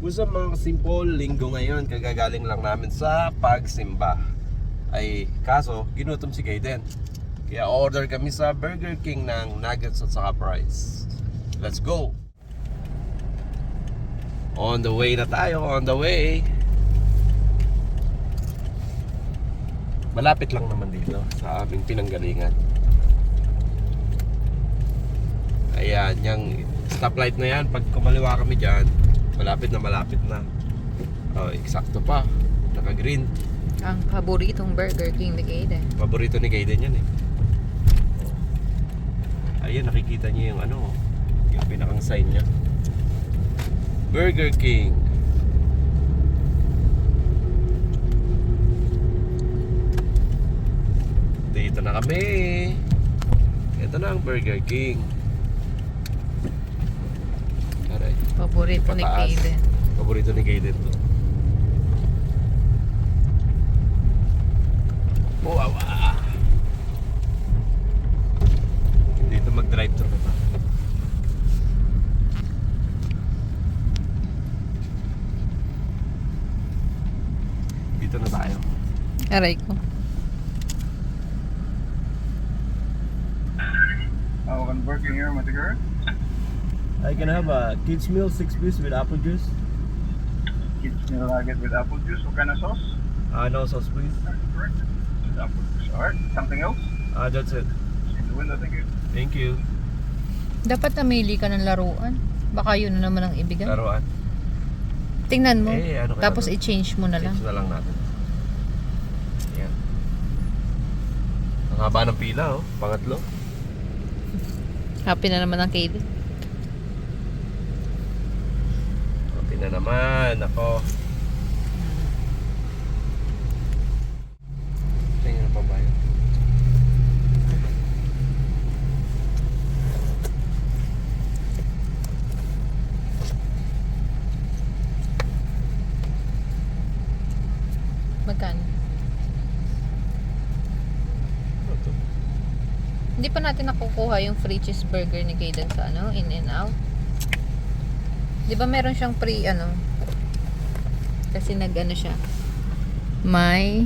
Usa mga simple linggo ngayon, kagagaling lang namin sa pagsimba. Ay kaso, ginutom si Kaden. Kaya order kami sa Burger King ng nuggets at saka fries. Let's go! On the way na tayo, on the way. Malapit lang naman dito sa aming pinanggalingan. Ayan, yung stoplight na yan, pag kumaliwa kami dyan, malapit na. Oh, eksakto pa. Naka-green. Ang paboritong Burger King ni Kaden. Paborito ni Kaden yan eh. Ayan, nakikita niyo yung ano, yung pinakang sign niya. Burger King. Dito na kami. Ito na ang Burger King. Aray. Paborito ni Pataas. Kaden. Paborito ni Kaden to. Wow. Dito mag-drive thru pa. Dito na tayo. Aray ko. Burger here, Matigar. I can have a kids meal 6-piece with apple juice. Kids meal nugget with apple juice. What kind of sauce? No sauce please. Correct. With apple juice. Alright. Something else? That's it. In the window, thank you. Thank you. Dapat namili ka ng laruan. Baka yun na naman ang ibigay. Laruan. Tingnan mo. Ano kaya Tapos to? i-change mo na lang. Change na lang natin. Ayan. Ang haba ng pila oh. Pangatlo. Happy na naman ang Kaden. Okay na naman. Ako. Tingnan pa ba yun? Magkano? Hindi pa natin nakukuha yung free cheeseburger ni Kaden sa ano, In-N-Out. Di ba meron siyang free ano? Kasi nag-ano siya. May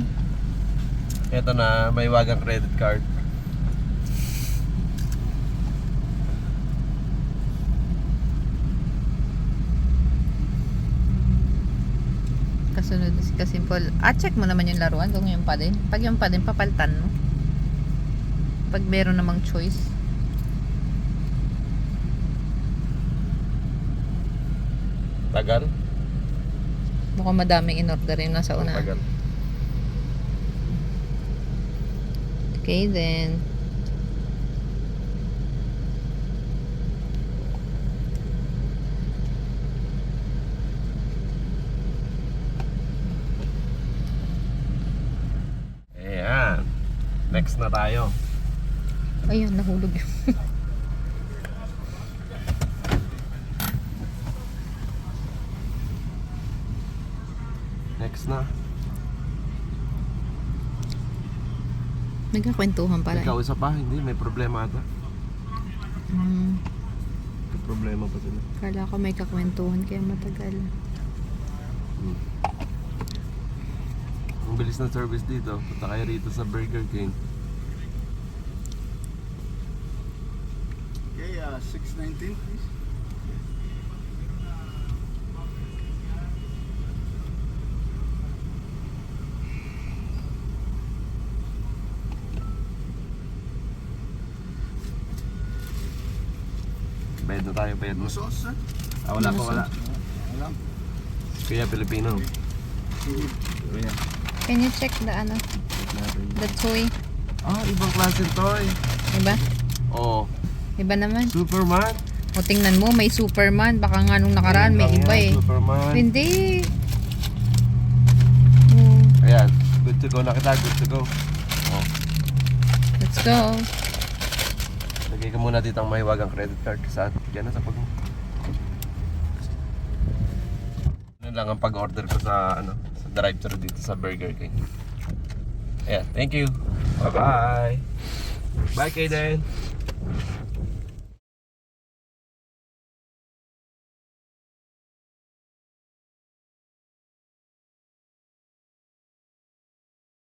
Ito na. May wagang credit card. kasunod si Kasimple. Check mo naman yung laruan kung yung pa din. Pag yung pa din, papalitan mo. Pag meron namang choice. Tagal? Mukhang madaming in-order yung nasa una. Tagal. Okay, then. Ayan. Next na tayo. Ayun, nahulog yun. Next na. Nagkakwentuhan pala. Ikaw isa pa? Hindi. May problema ata. May problema pa sila. Kala ko may kakwentuhan kaya matagal. Ang bilis ng service dito. Punta kayo rito sa Burger King. Okay, 619, please. Bayad na tayo, bayad No na. sauce, sir? Wala pa, wala. Alam. Kaya Pilipino. Kaya. Can you check the ano? The toy? Ibang klase toy. Iba? Oh, Iba naman. Superman. O tingnan mo, may Superman. Baka nga nung nakaraan may Ayun iba lang yan, eh. Superman. Hindi. Oh, Ayan, good to go na kita, good to go. Oh, let's go. lagay ka muna dito ang mahiwagang credit card. Saan? Diyan na sa pag mo. Ano lang ang pag-order ko sa ano, sa drive-thru dito sa Burger King. Ayan, thank you. Bye-bye. Bye, Kaden.